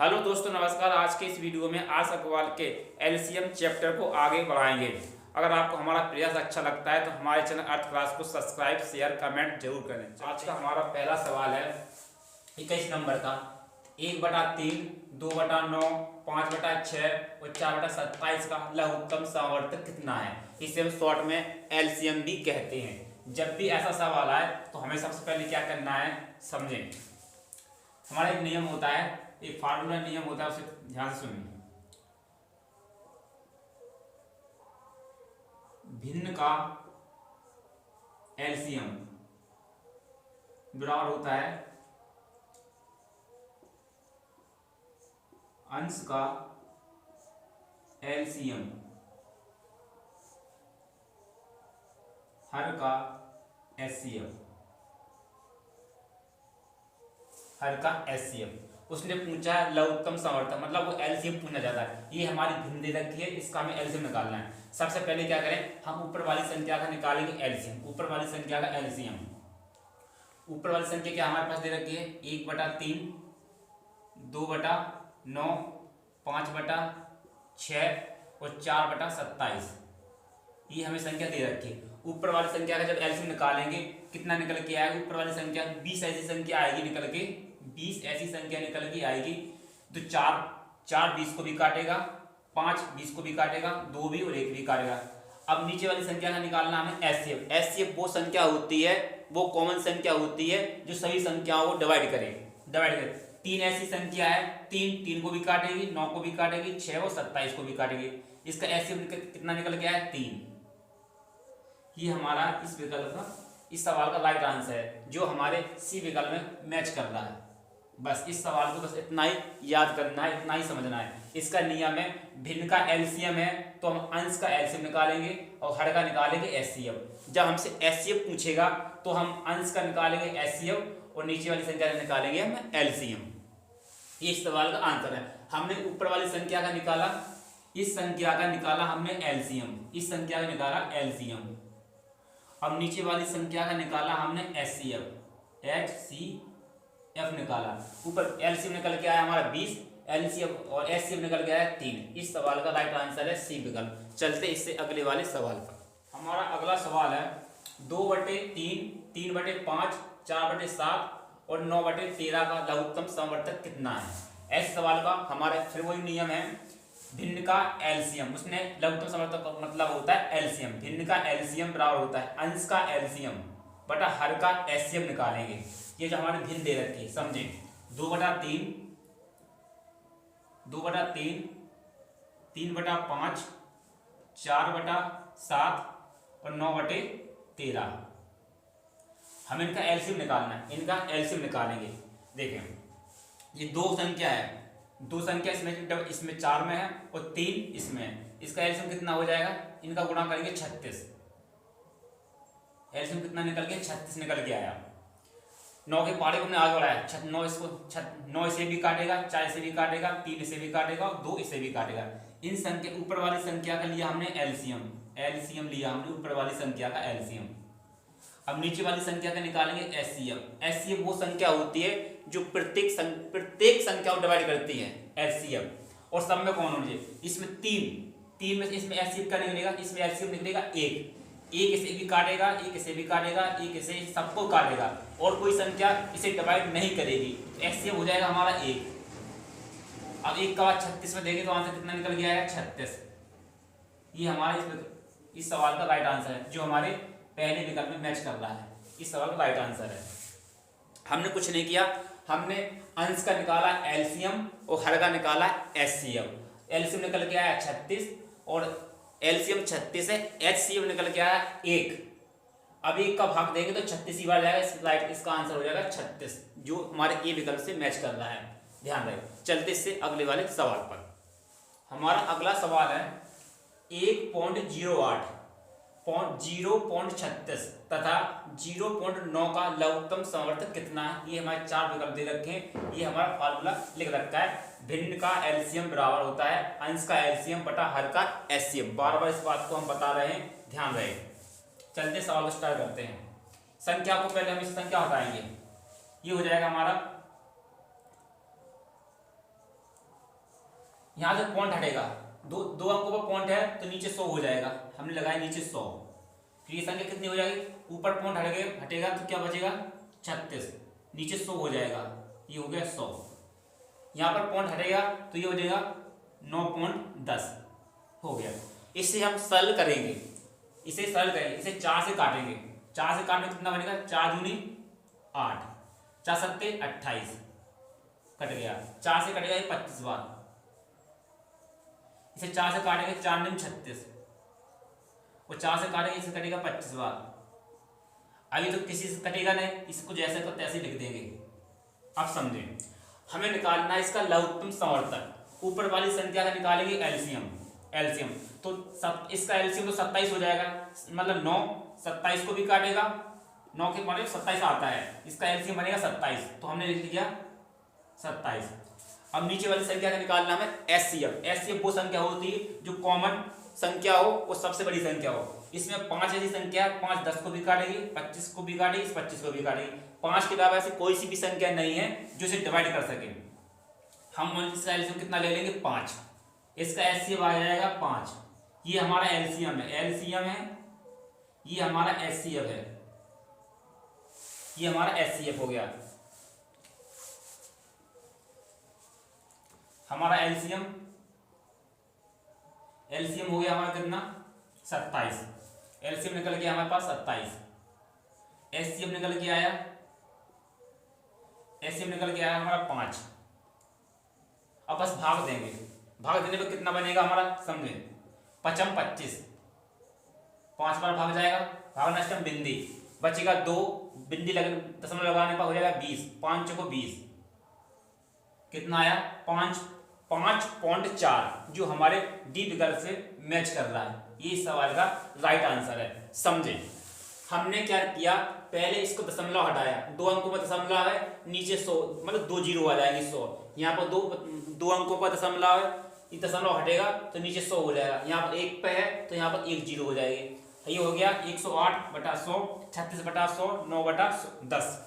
Hello दोस्तों, नमस्कार। आज के इस वीडियो में आर अग्रवाल के एलसीएम चैप्टर को आगे बढ़ाएंगे। अगर आपको हमारा प्रयास अच्छा लगता है तो हमारे चैनल अर्थ क्लास को सब्सक्राइब, शेयर, कमेंट जरूर करें। आज का हमारा पहला सवाल है 21 नंबर का। 1/3, 2/9, 5/6 और 4/27 का लघुत्तम सामर्थ्य कितना है? इसे हम शॉर्ट में एलसीएम भी कहते हैं। जब भी ऐसा सवाल आए तो हमें सबसे पहले क्या करना है, समझें। हमारा एक नियम होता है, एक फार्मूला नियम होता है, उसे ध्यान से सुनिए। भिन्न का एलसीएम बराबर होता है अंश का एलसीएम हर का एचसीएफ। हर का एचसीएफ उसने पूछा है लघुत्तम सामर्थ्य, मतलब वो एलसीएम पूछना चाहता है। ये हमारी भिन्न दे रखी है, इसका हमें एलसीएम निकालना है। सबसे पहले क्या करें, हम ऊपर वाली संख्या का निकालेंगे एलसीएम। ऊपर वाली संख्या का एलसीएम, ऊपर वाली संख्या क्या हमारे पास दे रखी है? 1/3, 2/9, 5/6 और 4/27। ये हमें संख्या दे रखी है। ऊपर वाली संख्या का जब एलसीएम निकालेंगे कितना निकल के आएगा? ऊपर वाली संख्या 20 ऐसी संख्या आएगी निकल के, 20 ऐसी संख्या निकल के आएगी। तो 4 20 को भी काटेगा, 5 20 को भी काटेगा, 2 भी और 1 भी काटेगा। अब नीचे वाली संख्या का निकालना हमें एचसीएफ। एचसीएफ वो संख्या होती है, वो कॉमन संख्या होती है जो सभी संख्याओं को डिवाइड करे। 3 ऐसी संख्या है, 3 को भी काटेगी, 9 को भी काटेगी, 6 और 27 को भी काटेगी। इसका एचसीएफ कितना निकल के आया? 3। ये हमारा इस विकल्प का, इस सवाल का राइट आंसर है, जो हमारे सी विकल्प में मैच कर रहा है। बस इस सवाल को बस इतना ही याद करना है, इतना ही समझना है। इसका नियम है, भिन्न का एलसीएम है तो हम अंश का एलसीएम निकालेंगे और हर का निकालेंगे एचसीएफ। जब हमसे एचसीएफ पूछेगा तो हम अंश का निकालेंगे एचसीएफ और नीचे वाली संख्या का निकालेंगे हम एलसीएम। ये इस सवाल का आंसर है। हमने ऊपर वाली संख्या का निकाला, इस संख्या का निकाला हमने एलसीएम, इस संख्या का निकाला एलसीएम। अब नीचे वाली संख्या का निकाला हमने एचसीएफ, एचसीएफ निकाला। ऊपर एलसीएम निकल के आया हमारा 20, एलसीएफ और एचसीएफ निकल के आया 3। इस सवाल का राइट आंसर है सी विकल्प। चलते इससे अगले वाले सवाल पर। हमारा अगला सवाल है 2/3, 3/5, 4/7 और 9/13 का लघुत्तम सामर्थ्य कितना है? ऐसे सवाल का हमारा फिर वही नियम है, भिन्न का एलसीएम। उसने लघुत्तम सामर्थ्य का मतलब होता है एलसीएम। भिन्न का एलसीएम बराबर होता है अंश का एलसीएम बटा हर का एचसीएफ निकालेंगे। ये जो हमारे भिन्न दे रखी है, समझे। 2/3, 3/5, 4/7 और 9/13। हम इनका एलसीएम निकालना है, इनका एलसीएम निकालेंगे। देखें, ये दो संख्या है, दो संख्या इसमें 4 में है और 3 इसमें है। इसका एलसीएम कितना हो जाएगा? इनका गुणा करेंगे 36। एलसीएम कितना निकल गया? 36 निकल के आया। 9 के पहाड़े को हमने आगे बढ़ाया, 9 इसे भी काटेगा, 4 इसे भी काटेगा, 3 इसे भी काटेगा और 2 इसे भी काटेगा। इन संख्या, ऊपर वाली संख्या का लिया हमने एलसीएम, एलसीएम लिया हमने ऊपर वाली संख्या का एलसीएम। अब नीचे वाली संख्या का निकालेंगे एचसीएफ। एचसीएफ वो संख्या होती है जो प्रत्येक संख्या को डिवाइड करती है, एचसीएफ। और सब में कौन होनी चाहिए? इसमें 3 में से इसमें एचसीएफ का निकलेगा, इसमें एचसीएफ निकलेगा 1 इसे भी काटेगा, 1 इसे भी काटेगा, 1 इसे, सबको काटेगा और कोई संख्या इसे डिवाइड नहीं करेगी। तो एचसीएफ हो जाएगा हमारा 1। अब 1 का बाद 36 में देंगे तो आंसर कितना निकल गया है? 36। ये हमारे इस सवाल का राइट आंसर है, जो हमारे पहले विकल्प में मैच कर रहा है। इस सवाल का राइट आंसर है। हमने कुछ नहीं किया, हमने अंश का निकाला एलसीएम और हर का निकाला एचसीएफ। एलसीएम निकल के आया 36 और एलसीएम 36 है, एचसीएफ निकल के आया 1। अब 1 का भाग देंगे तो 36 ही बार जाएगा, इसका आंसर हो जाएगा 36, जो हमारे ए विकल्प से मैच कर रहा है। ध्यान रहे। चलते इससे अगले वाले सवाल पर। हमारा अगला सवाल है 1.08, 0.36 तथा 0.9 का लघुत्तम सामर्थ्य कितना है? ये हमारे 4 विकल्प दे रखे हैं। ये हमारा फार्मूला लिख रखा है, भिन्न का एलसीएम बराबर होता है अंश का एलसीएम बटा हर का एचसीएफ। बार बार इस बात को हम बता रहे हैं, ध्यान रहे। चलते सवाल को स्टार्ट करते हैं। संख्या को पहले हम इस संख्या हटाएंगे, ये हो जाएगा हमारा यहाँ से पॉइंट हटेगा, दो दो अंकों पर पॉइंट है तो नीचे 100 हो जाएगा, हमने लगाया नीचे 100। फिर ये संख्या कितनी हो जाएगी, ऊपर पॉइंट हटेगा तो क्या बचेगा 36, नीचे 100 हो जाएगा, ये हो गया 100। यहाँ पर पॉइंट हटेगा तो ये हो जाएगा 9.10 हो गया। इससे हम सरल करेंगे, इसे सरल करेंगे, इसे 4 से काटेंगे, 4 से काटने कितना बनेगा, 4 दूनी 8, 4 सत्ते 28, कट गया, 4 से कटेगा 25 बार, इसे 4 से काटेंगे 4 दिन 36, और 4 से काटेंगे इसे कटेगा 25 बार। अभी तो किसी से कटेगा नहीं, इसको जैसे तो तैसे लिख देंगे। अब समझें, हमें निकालना है इसका लघुत्तम समवर्तक, ऊपर वाली संख्या का निकालेंगे एलसीएम, एलसीएम तो इसका एलसीएम तो 27 हो जाएगा, मतलब 9 27 को भी काटेगा, 9 के माने 27 आता है, इसका एलसीएम बनेगा 27, तो हमने लिख लिया 27। अब नीचे वाली संख्या का निकालना है एचसीएफ, एचसीएफ वो संख्या होती है जो कॉमन संख्या हो, वो सबसे बड़ी संख्या हो। इसमें 5 ऐसी संख्या है, 5 10 को भी काटेगी, 25 को भी काटेगी, 25 को भी काटेगी, 5 के अलावा ऐसी कोई सी भी संख्या नहीं है जो इसे डिवाइड कर सके। हम इसका एलसीएम कितना ले लेंगे 5, इसका एचसीएफ आ जाएगा 5, ये हमारा एलसीएम है, एलसीएम है, ये हमारा एचसीएफ है, ये हमारा एचसीएफ हो गया। हमारा एलसीएम हो गया हमारा कितना 27, एलसीएम निकल गया हमारे पास 27, एचसीएफ निकल के आया, एचसीएफ निकल के आया हमारा 5। अब बस भाग देंगे, भाग देने पर कितना बनेगा हमारा समझे, 5 25, 5 बार भाग जाएगा, भाग नष्टम बिंदी, बचेगा 2, बिंदी दशमलव लगाने पर हो जाएगा 20, 5 चौको 20, कितना आया 5.4, जो हमारे डी विकल्प से मैच कर रहा है। ये इस सवाल का राइट आंसर है। समझे, हमने क्या किया, पहले इसको दशमलव हटाया, 2 अंकों पर दशमलव है, नीचे 100 मतलब 2 जीरो आ जाएंगे 100, यहाँ पर दो अंकों पर दशमलव है, ये दशमलव हटेगा तो नीचे 100 हो जाएगा, यहाँ पर 1 पे है तो यहाँ पर 1 जीरो हो जाएगी। ये हो गया 108/100, 36/100, 9/10।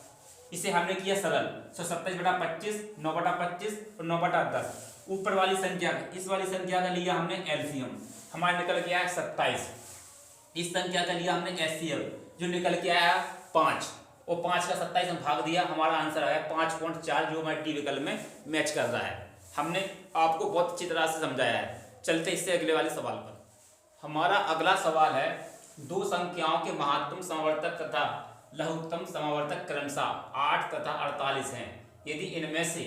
इसे हमने किया सरल, 27/25, 9/25 और 9/10। ऊपर वाली संख्या, इस वाली संख्या का लिया हमने एलसीएम, हमारे निकल के आया 27, इस संख्या का लिया हमने एचसीएफ जो निकल के आया 5, और 5 का 27 में भाग दिया, हमारा आंसर आया 5.4, जो हमारे डी विकल्प में मैच कर रहा है। हमने आपको बहुत अच्छी तरह से समझाया है। चलते इससे अगले वाले सवाल पर। हमारा अगला सवाल है, दो संख्याओं के महत्तम समवर्तक तथा लघुत्तम समवर्तक क्रमशः 8 तथा 48 हैं। यदि इनमें से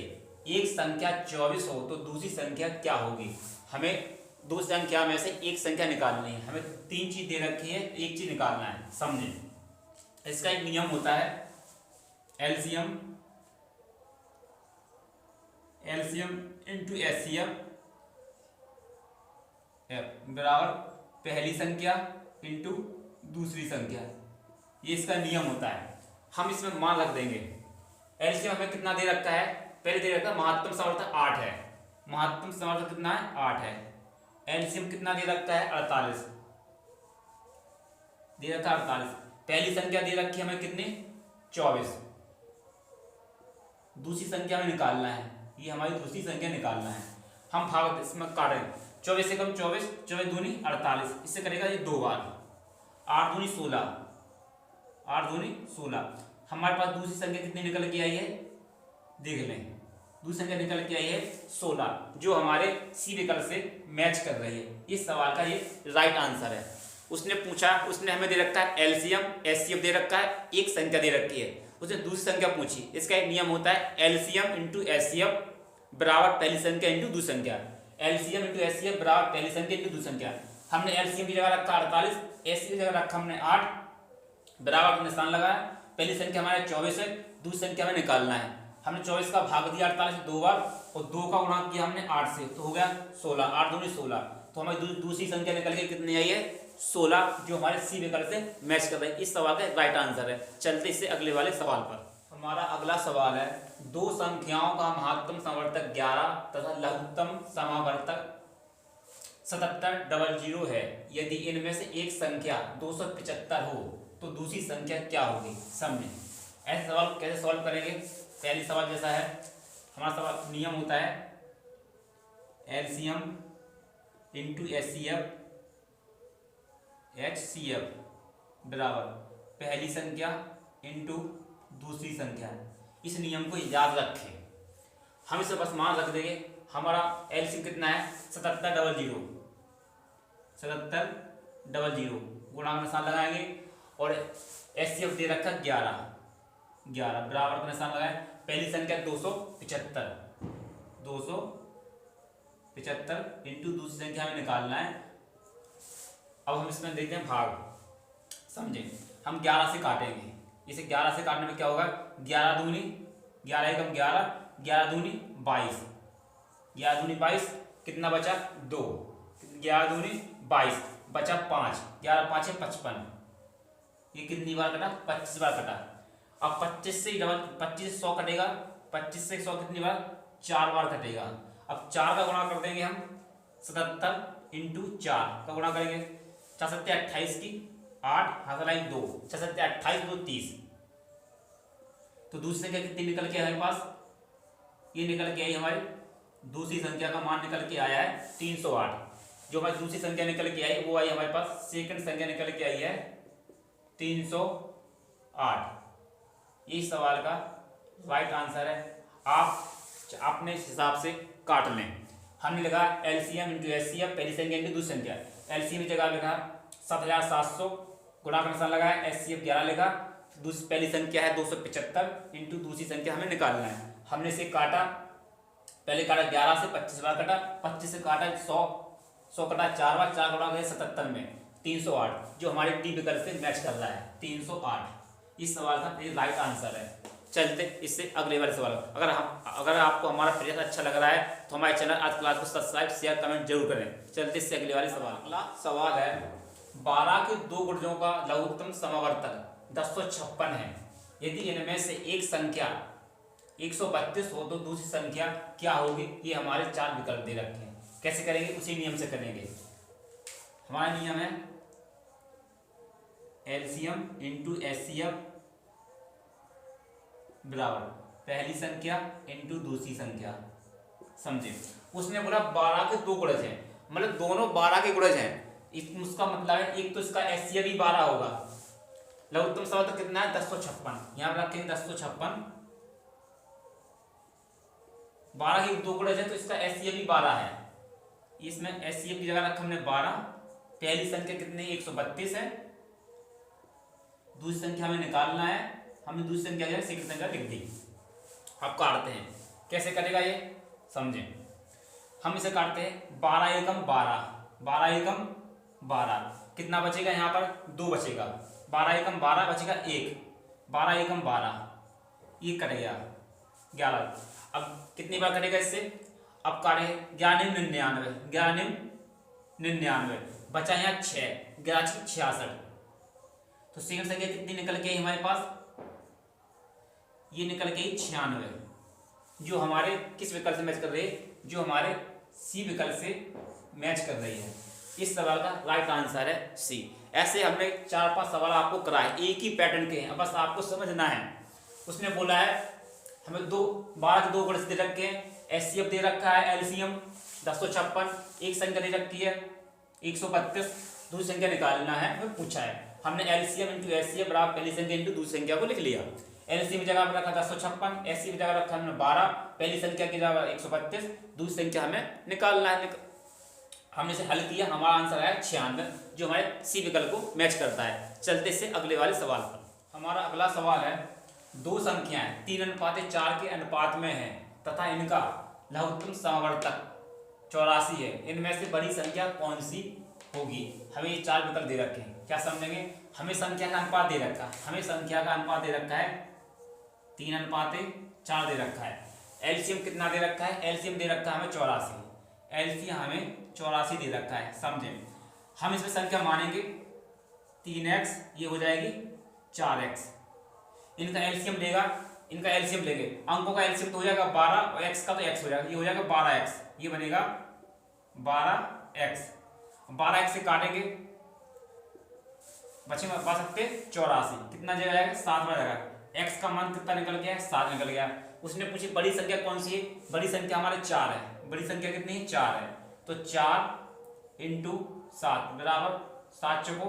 एक संख्या 24 हो तो दूसरी संख्या क्या होगी। हमें दो संख्या में से एक संख्या निकालनी है, हमें 3 चीज दे रखी है, एक चीज निकालना है। समझे, इसका एक नियम होता है एलसीएम इंटू एचसीएफ बराबर पहली संख्या इंटू दूसरी संख्या, ये इसका नियम होता है। हम इसमें मान रख देंगे। एलसीएम हमें कितना दे रखा है, पहले दे रखा है महत्तम समवर्तक 8 है, महत्तम समवर्तक कितना है 8 है। एलसीएम कितना दे रखा है 48 दे रखा है 48। पहली संख्या दे रखी है हमें कितनी 24, दूसरी संख्या में निकालना है, ये हमारी दूसरी संख्या निकालना है। हम भाग इसमें काटें, 24 से कम 24, 24 दूनी 48, इससे करेगा ये 2 बार, 8 दूनी 16, 8 दूनी 16। हमारे पास दूसरी संख्या कितनी निकल के आई है, देख लें, दूसरी संख्या निकल के आई है 16, जो हमारे सी विकल्प से मैच कर रही है। इस सवाल का ये राइट आंसर है। उसने पूछा, उसने हमें दे रखा है एलसीएम एचसीएफ दे रखा है, एक संख्या दे रखी है, उसने दूसरी संख्या पूछी। इसका एक नियम होता है एलसीएम इंटू एचसीएफ बराबर पहली संख्या इंटू दूसरी संख्या, एलसीएम इंटू एचसीएफ बराबर पहली संख्या इंटू दूसरी संख्या। हमने एलसीएम की जगह रखा 48, एचसीएफ की जगह रखा हमने 8, बराबर निशान लगाया। पहली संख्या हमारे 24 है, दूसरी संख्या में निकालना है। हमने 24 का भाग दिया 48 से 2 बार, और 2 का गुणा किया हमने 8 से, तो हो गया 16, 8 दूनी 16। तो हमें दूसरी संख्या निकल के कितनी आई है 16, जो हमारे सी विकल्प से मैच कर रहे हैं। इस सवाल का राइट आंसर है। चलते इससे अगले वाले सवाल पर। हमारा अगला सवाल है, दो संख्याओं का महत्तम समवर्तक 11 तथा लघुत्तम समावर्तक 7700 है। यदि इनमें से एक संख्या 275 हो तो दूसरी संख्या क्या होगी। समझे, ऐसे सवाल कैसे सॉल्व करेंगे। पहली सवाल जैसा है, हमारा सवाल नियम होता है एलसीएम इंटू एचसीएफ बराबर पहली संख्या इंटू दूसरी संख्या। इस नियम को याद रखें। हम इसे बस मान रख देंगे हमारा एलसीएम कितना है 7700 गुणांक निशान लगाएंगे और एचसीएफ दे रखा 11 बराबर का निशान लगाए। पहली संख्या 275 इंटू दूसरी संख्या हमें निकालना है। अब हम इसमें देखते हैं भाग, समझे। हम 11 से काटेंगे, इसे 11 से काटने में क्या होगा 11 दूनी 11 एकम 11 11 दूनी 22 11 दूनी 22 कितना बचा 2 11 दूनी 22 बचा 5 11 5 55। ये कितनी बार कटा 25 बार कटा। अब 25 से 100 कटेगा 25 से 100 कितनी बार 4 बार कटेगा। अब 4 का गुणा कर देंगे हम 77 इंटू 4 का गुणा करेंगे 4 7 28 की 8 हाथ लाई 2 6 7 28 2 30। तो दूसरी संख्या कितनी निकल के हमारे पास ये निकल के आई हमारी दूसरी संख्या का मान निकल के आया है 308। जो हमारी दूसरी संख्या निकल के आई वो आई हमारे पास सेकंड संख्या निकल के आई है 308। ये सवाल का राइट आंसर है। आप अपने हिसाब से काट लें। हमने लिखा एलसीएम इंटू एचसीएफ पहली संख्या इंटू दूसरी संख्या। एलसीएम की जगह लिखा 7700 गुणा का निशान लगाया एचसीएफ 11 लिखा। दूसरी पहली संख्या है 275 इंटू दूसरी संख्या हमें निकालना है। हमने इसे काटा, पहले काटा 11 से 25 बार कटा 25 से काटा 100 कटा 4 बार 4 गुणा 77 में 308 जो हमारे डी विकल्प से मैच कर रहा है 308। इस सवाल का ये राइट आंसर है। चलते इससे अगले वाले सवाल। अगर आपको हमारा प्रयास अच्छा लग रहा है तो हमारे चैनल आज क्लास को सब्सक्राइब शेयर कमेंट जरूर करें। चलते इससे अगले वाले सवाल। अगला सवाल है 12 के दो गुणजों का लघुत्तम समावर्तक 1056 है। यदि इनमें से एक संख्या 132 हो तो दूसरी संख्या क्या होगी। ये हमारे 4 विकल्प दे रखे हैं। कैसे करेंगे उसी नियम से करेंगे। हमारा नियम है एलसीएम इंटू एचसीएफ बराबर पहली संख्या इंटू दूसरी संख्या। समझे। उसने बोला 12 के दो गुणज हैं, मतलब दोनों 12 के गुणज हैं। उसका मतलब है एक तो इसका एचसीएफ भी 12 होगा। लघुत्तम समावर्तक कितना है 1056। यहां पर रखेंगे 1056 12 के दो गुणज है तो इसका एचसीएफ भी 12 है। इसमें एचसीएफ की जगह रखा हमने 12। पहली संख्या कितनी 132 है। दूसरी संख्या हमें निकालना है। हमने दूसरी संख्या की जगह सेकंड संख्या लिख दी। अब काटते हैं। कैसे करेगा ये समझें। हम इसे काटते हैं 12 एकम 12 12 एकम 12 कितना बचेगा यहाँ पर 2 बचेगा। 12 एकम 12 बचेगा 1 12 एकम 12 ये कटेगा 11। अब कितनी बार कटेगा इससे। अब काटे 11 99 बचा यहाँ 6 11 66। तो सेकंड संख्या कितनी निकल के हमारे पास ये निकल के 96 जो हमारे किस विकल्प से मैच कर रही है जो हमारे सी विकल्प से मैच कर रही है। इस सवाल का राइट आंसर है सी। ऐसे हमने 4-5 सवाल आपको कराए एक ही पैटर्न के हैं। बस आपको समझना है। उसने बोला है हमें 12 के दो गुण दे रखे हैं। एचसीएफ दे रखा है एलसीएम 1056। एक संख्या दे रखी है 132 दूसरी संख्या निकालना है हमें पूछा है। हमने एलसीएम इंटू एचसीएफ बराबर पहली संख्या इंटू दूसरी संख्या को लिख लिया। एलसीएम की जगह पर रखा 1056 एचसीएफ की जगह रखा हमने 12 पहली संख्या की जगह 132 दूसरी संख्या हमें निकालना है। हमने इसे हल किया हमारा आंसर है 96 जो हमारे सी विकल्प को मैच करता है। चलते से अगले वाले सवाल पर। हमारा अगला सवाल है दो संख्याएं 3:4 के अनुपात में है तथा इनका लघुत्तम समावर्तक 84 है। इनमें से बड़ी संख्या कौन सी होगी। हमें ये 4 विकल्प दे रखे हैं। क्या समझेंगे। हमें संख्या का अनुपात दे रखा है। हमें संख्या का अनुपात दे रखा है 3:4 दे रखा है। एलसीएम कितना दे रखा है। एलसीएम दे रखा है हमें 84। एलसीएम हमें 84 दे रखा है। समझे। हम इसमें संख्या मानेंगे 3x ये हो जाएगी 4x। इनका एलसीएम लेगा इनका एलसीएम लेंगे। अंकों का एलसीएम तो हो जाएगा 12 और x का तो x हो जाएगा। ये हो जाएगा 12x ये बनेगा 12x। 12x से काटेंगे बचेगा बच सकते 84 कितना जगह आएगा 7 बार जाएगा x का मान कितना निकल गया है, 7 निकल गया। उसने पूछी बड़ी संख्या कौन सी है, बड़ी संख्या हमारे 4 है। बड़ी संख्या कितनी है, 4 है। तो 4 इंटू 7 बराबर 7 चौको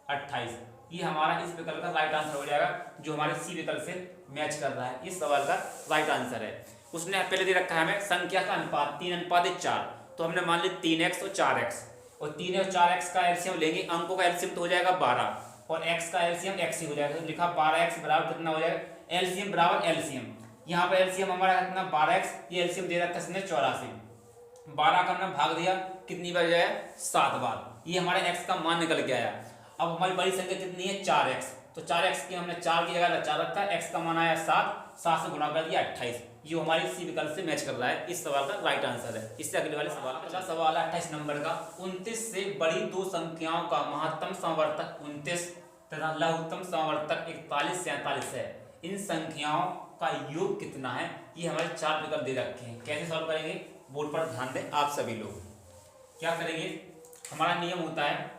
28। ये हमारा इस विकल्प का राइट आंसर हो जाएगा, जो हमारे सी विकल्प से मैच कर रहा है। इस सवाल का राइट आंसर है। उसने पहले दे रखा है हमें संख्या का अनुपात 3:4, तो हमने मान लिया 3x और 4x, और 3 और 4x का एलसीएम लेंगे। अंकों का एलसीएम तो हो जाएगा 12, और x का एलसीएम x ही हो जाएगा। तो लिखा 12x बराबर कितना हो जाएगा, एलसीएम बराबर एलसीएम। यहाँ पर एलसीएम हमारा कितना 12x, ये एलसीएम दे रखा है इसने 84। 12 का हमने भाग दिया, कितनी बार जाए 7 बार। ये हमारे x का मान निकल के आया। अब हमारी बड़ी संख्या कितनी है 4x, तो 4x की हमने 4 की जगह 4 रखा, x का मान आया 7 से गुणा कर दिया 28। ये हमारी सी विकल्प से मैच कर रहा है। इस सवाल का राइट आंसर है। इससे अगले वाले सवाल, अगला सवाल है 28 नंबर का। 29 से बड़ी दो संख्याओं का महत्तम समवर्तक 29 तथा लघुत्तम समवर्तक 41 से 47 है। इन संख्याओं का योग कितना है? ये हमारे 4 विकल्प दे रखे हैं। कैसे सॉल्व करेंगे, बोर्ड पर ध्यान दें आप सभी लोग। क्या करेंगे, हमारा नियम होता है,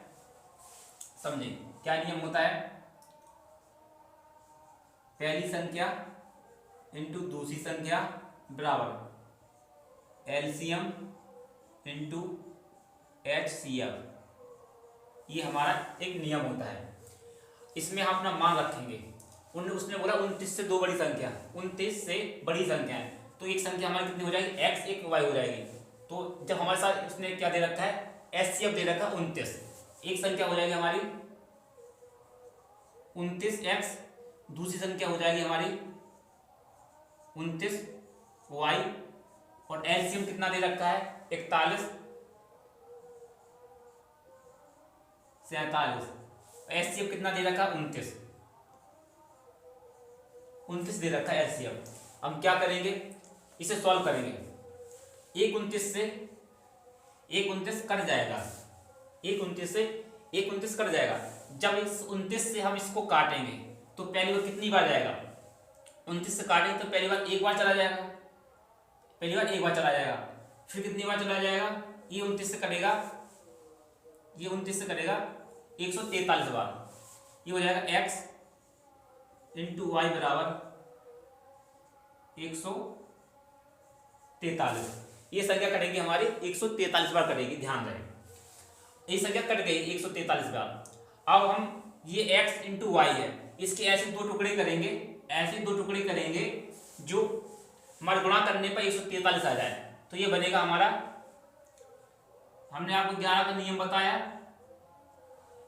समझे क्या नियम होता है, पहली संख्या इंटू दूसरी संख्या बराबर एलसीएम इंटू एचसीएफ। ये हमारा एक नियम होता है। इसमें हम अपना मान रखेंगे। उसने बोला 29 से दो बड़ी संख्या, 29 से बड़ी संख्या है, तो एक संख्या हमारी कितनी हो जाएगी, x एक y हो जाएगी। तो जब हमारे साथ उसने क्या दे रखा है, एचसीएफ दे रखा है 29, एक संख्या हो जाएगी हमारी 29x, दूसरी संख्या हो जाएगी हमारी 29y, और एलसीएम कितना दे रखा है 41 47। एचसीएफ कितना दे रखा है 29 दे रखा है एलसीएम। हम क्या करेंगे, इसे सॉल्व करेंगे। 29 कट जाएगा, 29 कट जाएगा। जब इस 29 से हम इसको काटेंगे तो पहली बार कितनी बार जाएगा, 29 से काटेंगे तो पहली बार एक बार चला जाएगा, फिर कितनी बार चला जाएगा, ये 29 से कटेगा, ये 29 से कटेगा 143 बार। ये हो जाएगा x इंटू वाई बराबर 143। ये संख्या कटेगी हमारी 143 बार कटेगी, ध्यान रहे। ये संख्या कट गई 143 बार। अब हम ये x इंटू वाई है, इसके ऐसे दो टुकड़े करेंगे, जो हमारे गुणा करने पर 143 आ जाए। तो ये बनेगा हमारा, हमने आपको 11 का नियम बताया,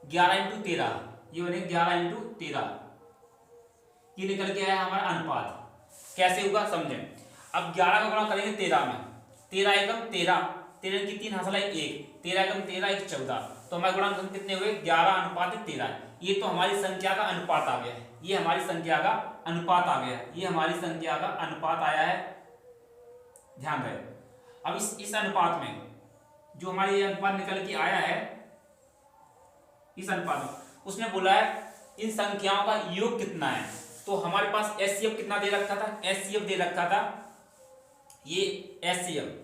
11 इंटू 13, ये बनेगा 11 इंटू 13। ये निकल के आया हमारा अनुपात। कैसे होगा समझें। अब 11 का गुणा करेंगे 13 में, 13 एकम 13, 13 की 3 हासिल 1, 13 एकम 13 1 14, तो हमारे गुणांक कितने हुए 11 अनुपात 13। ये तो हमारी संख्या का अनुपात आ गया है, ये हमारी संख्या का अनुपात आ गया है, ये हमारी संख्या का अनुपात आया है, ध्यान रहे। अब इस अनुपात में जो हमारे ये अनुपात निकल के आया है, इस अनुपात में उसने बोला है इन संख्याओं का योग कितना है। तो हमारे पास एचसीएफ कितना दे रखा था, एचसीएफ दे रखा था, ये एचसीएफ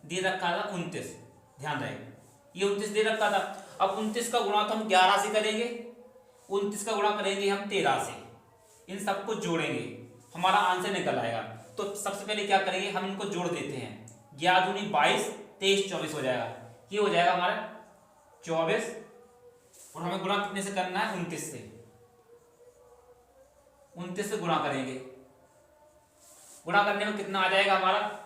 दे रखा था 29, ध्यान रहे, ये 29 दे रखा था। अब 29 का गुणा तो हम 11 से करेंगे, 29 का गुणा करेंगे हम 13 से, इन सबको जोड़ेंगे, हमारा आंसर निकल आएगा। तो सबसे पहले क्या करेंगे, हम इनको जोड़ देते हैं। 11 दूनी 22, 23 24 हो जाएगा। ये हो जाएगा हमारा 24, और हमें गुणा कितने से करना है 29 से, 29 से गुणा करेंगे। गुणा करने में कितना आ जाएगा हमारा,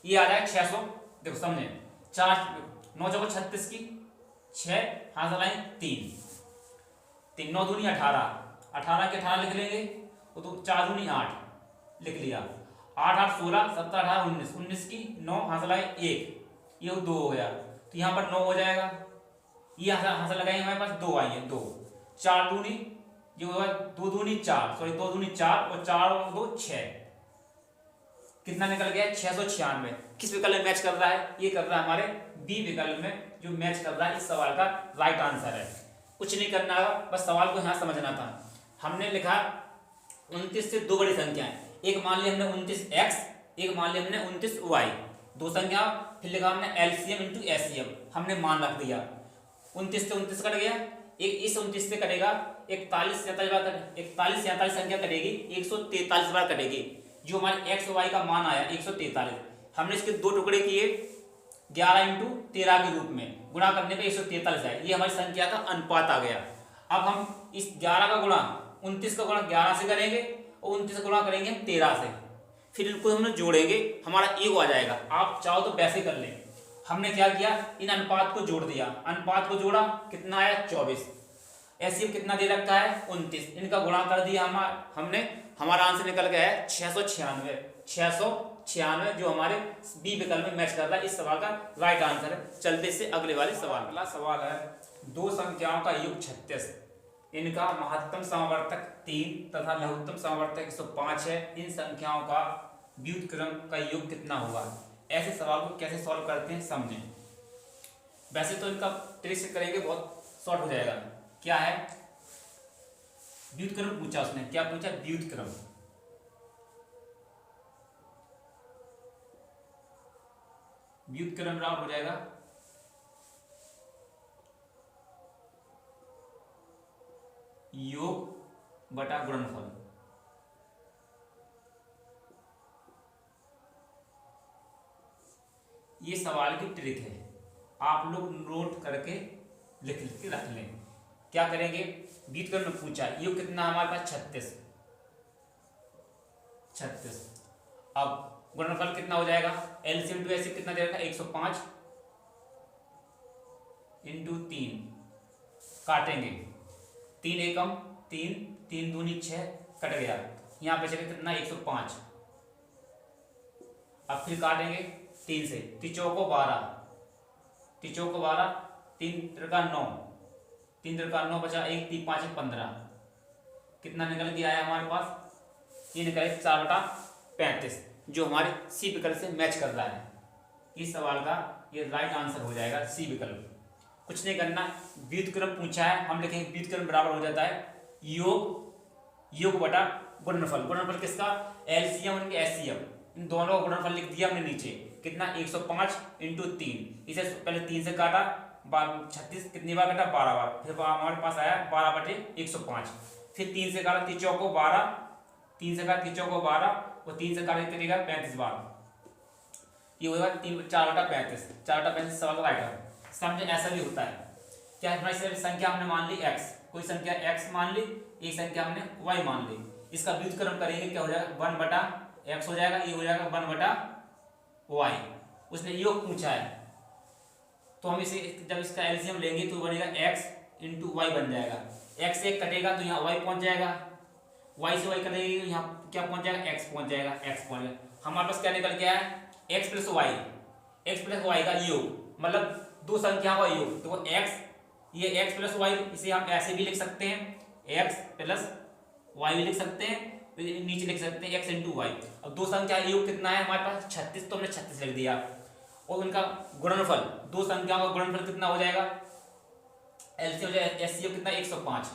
ये आ जाएगा 600। देखो समझे, 4 9 चौको 36 की 6 हाथ लाइन 3 9 दूनी 18, 18 के 18 लिख लेंगे, वो तो 4 दूनी 8 लिख लिया, 8 8 16 17 18 19, 19 की 9 हाथ लाइन 1, ये 2 हो गया। तो यहाँ पर 9 हो जाएगा, ये हासिल लगाएंगे, हमारे पास 2 आई है, 2 4 दूनी, ये होगा 2 दूनी 4, सॉरी 2 दूनी 4, और 4 और 2 6, कितना निकल गया 696। किस विकल्प में मैच कर रहा है, ये कर रहा है हमारे बी विकल्प में, जो मैच कर रहा है। इस सवाल का राइट आंसर है। कुछ नहीं करना होगा, बस सवाल को यहाँ समझना था। हमने लिखा 29 से दो बड़ी संख्याएं, एक मान लिया हमने 29x, एक मान लिया हमने 29y, दो संख्या, फिर लिखा हमने एलसीएम इंटू एचसीएफ, हमने मान रख दिया। 29 से 29 कट गया, एक इस 29 से कटेगा, 41 47 बार 41 47 संख्या कटेगी 143 बार कटेगी। जो हमारे एक्स वाई का मान आया 143, हमने इसके दो टुकड़े किए 11 इंटू 13 के रूप में, गुणा करने पे 143 है। ये हमारी संख्या का अनुपात आ गया। अब हम इस 11 का गुणा 29 का गुणा 11 से करेंगे और 29 का गुणा करेंगे हम 13 से, फिर इनको हम जोड़ेंगे, हमारा योग आ जाएगा। आप चाहो तो वैसे कर लें। हमने क्या किया, इन अनुपात को जोड़ दिया, अनुपात को जोड़ा, कितना आया 24। ऐसे कितना दे रखा है 29, इनका गुणा कर दिया हमने, हमारा आंसर निकल गया है 696। 696 जो हमारे बी विकल्प में मैच कर रहा है। इस सवाल का राइट आंसर है। चलते से अगले वाले सवाल। अगला सवाल है, दो संख्याओं का योग 36, इनका महत्तम समवर्तक 3 तथा लघुत्तम समवर्तक 105 है। इन संख्याओं का व्युत्क्रम का योग कितना होगा? ऐसे सवाल को कैसे सॉल्व करते हैं समझें। वैसे तो इनका ट्रिक से करेंगे बहुत शॉर्ट हो जाएगा। क्या है, व्युत्क्रम पूछा उसने, क्या पूछा? व्युत्क्रम। व्युत्क्रम बराबर हो जाएगा योग बटा गुणनफल। ये सवाल की ट्रिक है, आप लोग नोट करके लिख के रख लें। क्या करेंगे, व्युत्क्रम में पूछा योग कितना हमारे पास 36। अब गुणनफल कितना हो जाएगा, एलसीएम टू एलसीएम कितना दे रखा है 105 इंटू 3, काटेंगे 3 एकम 3, 3 दूनी 6, कट गया, यहाँ पे चलेगा कितना 105। अब फिर काटेंगे 3 से, 3 चौको 12, 3 चौको 12, 3 त्रिका 9, 3 त्रिका 9 बचा 1, 3 5 15, कितना निकल के आया हमारे पास? ये निकले 4/35, जो हमारे सी विकल्प से मैच कर रहा है। इस सवाल का ये राइट आंसर हो जाएगा सी विकल्प। कुछ नहीं करना, व्युत्क्रम पूछा है, हम लिखेंगे व्युत्क्रम बराबर हो जाता है योग बटा गुणनफल। गुणनफल किसका? एलसीएम और एचसीएफ, इन दोनों का गुणनफल लिख दिया हमने नीचे, कितना 105 इंटू 3। इसे पहले 3 से काटा, 36 कितनी बार काटा? 12 बार। फिर हमारे पास आया 12/105, फिर 3 से काटा 3 चौको 12, 3 से काटा 3 चौको 12 और 3 से काटा करेगा 35 बार। ये होगा 4/35। 4/35 सवाल का राइट है। समझे, ऐसा भी होता है। क्या हमारी संख्या हमने मान ली x, कोई संख्या x मान ली, एक संख्या हमने y मान ली, इसका व्युत्क्रम करेंगे क्या हो जाएगा? 1/x हो जाएगा, ये हो जाएगा 1/y। उसने योग पूछा है तो हम इसे जब इसका एलसीएम लेंगे तो बनेगा x इंटू वाई बन जाएगा। x से 1 कटेगा तो यहाँ y पहुंच जाएगा, y से y कटेगी तो यहाँ क्या पहुंच जाएगा? x पहुंच जाएगा, x पहुंच जाएगा। हमारे पास क्या निकल के आया? x प्लस वाई का योग, मतलब दो संख्याओं का योग। तो x, ये x प्लस वाई, इसे हम ऐसे भी लिख सकते हैं, x प्लस वाई भी लिख सकते हैं, नीचे लिख सकते हैं x इंटू वाई। अब दो संख्या योग कितना है हमारे पास? 36, तो हमने 36 लिख दिया। और उनका गुणनफल, दो संख्याओं का गुणनफल कितना हो जाएगा? एलसीएम हो जाएगा एचसीएफ कितना 105,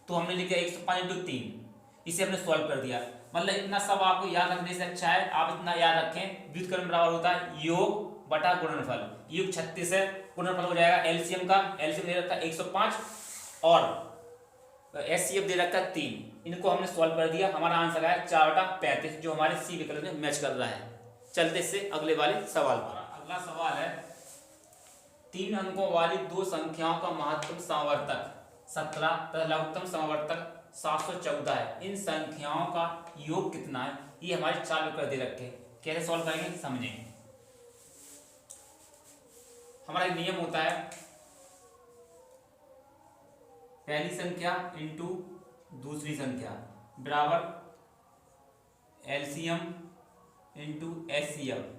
तो हमने लिख दिया 105 इंटू 3। इसे हमने सॉल्व कर दिया। मतलब इतना सब आपको याद रखने से अच्छा है आप इतना याद रखें, व्युत्क्रम बराबर होता है योग बटा गुणनफल। योग 36 है, गुणनफल हो जाएगा एलसीएम का, एलसीएम दे रखा है 105 और एचसीएफ दे रखा है 3। इनको हमने सॉल्व कर दिया, हमारा आंसर आया 4/35, जो हमारे सी विकल्प में मैच कर रहा है। चलते से अगले वाले सवाल पर। अगला सवाल है, 3 अंकों वाली दो संख्याओं का महत्तम समवर्तक 17 तथा लघुत्तम समवर्तक 714 है। इन संख्याओं का योग कितना है? ये हमारे 4 विकल्प दे रखे, कैसे सॉल्व करेंगे समझें। हमारा एक नियम होता है, पहली संख्या इंटू दूसरी संख्या बराबर एलसीएम इंटू एचसीएफ।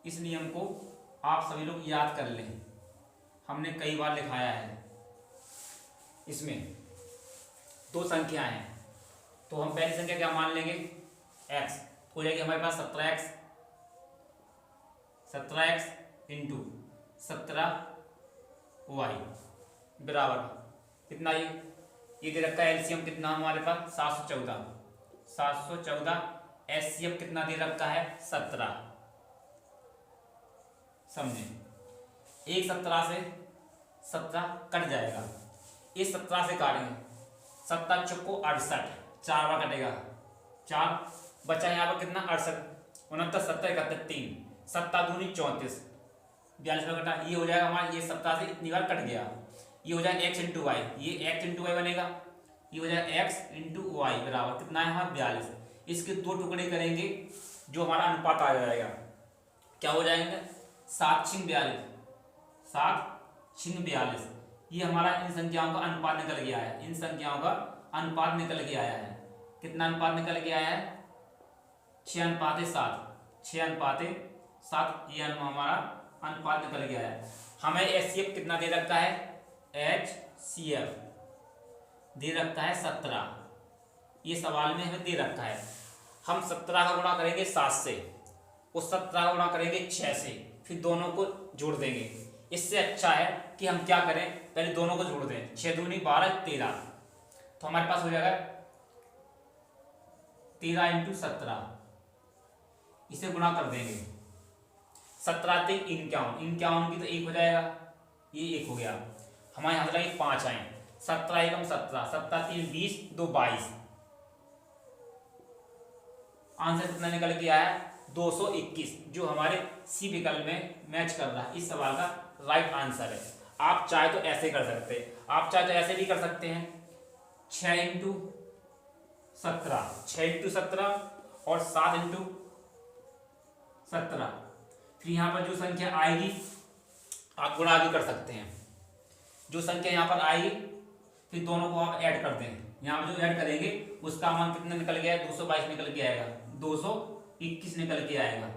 इस नियम को आप सभी लोग याद कर लें, हमने कई बार लिखाया है। इसमें दो संख्याएं हैं तो हम पहली संख्या क्या मान लेंगे? x हो जाएगी हमारे पास 17x इंटू 17y बराबर कितना? ये दे रखा है एलसीएम कितना हमारे पास 714, एचसीएफ कितना दे रखा है 17। समझे, एक 17 से 17 कट जाएगा, इस 17 से काटेंगे, 17 चौको 68, 4 बार कटेगा, 4 बचा यहाँ पर कितना 68, 69, 70, 71, 3, 7 दूनी 34, 42 बार कटा, ये हो जाएगा हमारा, ये 17 से इतनी बार कट गया, ये हो जाएगा x इंटू वाई, ये x इंटू वाई बनेगा, ये हो जाएगा x इंटू वाई बराबर कितना है हमारा 42। इसके दो टुकड़े करेंगे जो हमारा अनुपात आ जाएगा, क्या हो जाएंगे 7 × 42, 7 × 42, ये हमारा इन संख्याओं का अनुपात निकल के आया है, इन संख्याओं का अनुपात निकल के आया है, कितना अनुपात निकल के आया है 6:7, 6:7, ये हमारा अनुपात निकल के आया है। हमें HCF कितना दे रखा है, HCF दे रखा है 17, ये सवाल में हमें दे रखा है। हम 17 का गुणा करेंगे 7 से, उस 17 का गुणा करेंगे 6 से, फिर दोनों को जोड़ देंगे। इससे अच्छा है कि हम क्या करें, पहले दोनों को जोड़ दें, 6 दूनी 12, 13, तो हमारे पास हो जाएगा 13 × 17, इसे गुणा कर देंगे, 17 × 3 51 की तो 1 हो जाएगा, ये 1 हो गया, हमारे यहाँ लगे 5 आए, 17 × 17, 17 × 3 20, 2 22, आंसर कितना निकल के आया 221, जो हमारे सी विकल्प में मैच कर रहा है, इस सवाल का राइट आंसर है। आप चाहे तो ऐसे कर सकते हैं, आप चाहे तो ऐसे भी कर सकते हैं, 6 × 17, 6 × 17 और 7 × 17, फिर यहाँ पर जो संख्या आएगी आप गुणा भी कर सकते हैं, जो संख्या यहाँ पर आएगी फिर दोनों को आप ऐड कर दें, यहाँ पर जो ऐड करेंगे उसका मान कितना निकल गया है 222 निकल के आएगा, 221 निकल के आएगा,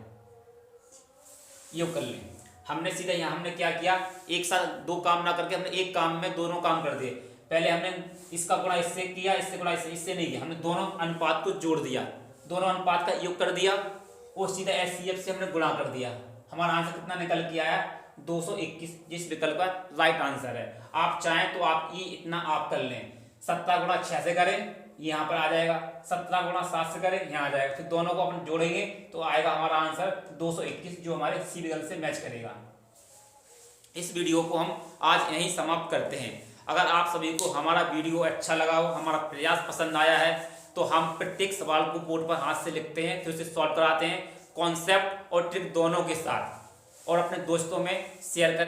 ये कर लें। हमने सीधा यहाँ हमने क्या किया, एक साथ दो काम ना करके हमने एक काम में दोनों काम कर दिए। पहले हमने इसका गुणा इससे किया, इससे गुणा इससे नहीं किया, हमने दोनों अनुपात को जोड़ दिया, दोनों अनुपात का योग कर दिया और सीधा HCF से हमने गुणा कर दिया। हमारा आंसर कितना निकल के आया 221, जिस विकल्प का राइट आंसर है। आप चाहें तो आप ये इतना आप कर लें, 17 गुणा 6 से करें, यहाँ पर आ जाएगा, 17 गुणा 7 से करें, यहाँ आ जाएगा, फिर दोनों को अपन जोड़ेंगे तो आएगा हमारा आंसर 221, जो हमारे सी विकल्प से मैच करेगा। इस वीडियो को हम आज यहीं समाप्त करते हैं। अगर आप सभी को हमारा वीडियो अच्छा लगा हो, हमारा प्रयास पसंद आया है, तो हम प्रत्येक सवाल को बोर्ड पर हाथ से लिखते हैं, फिर उसे सॉल्व कराते हैं, कॉन्सेप्ट और ट्रिक दोनों के साथ, और अपने दोस्तों में शेयर करें।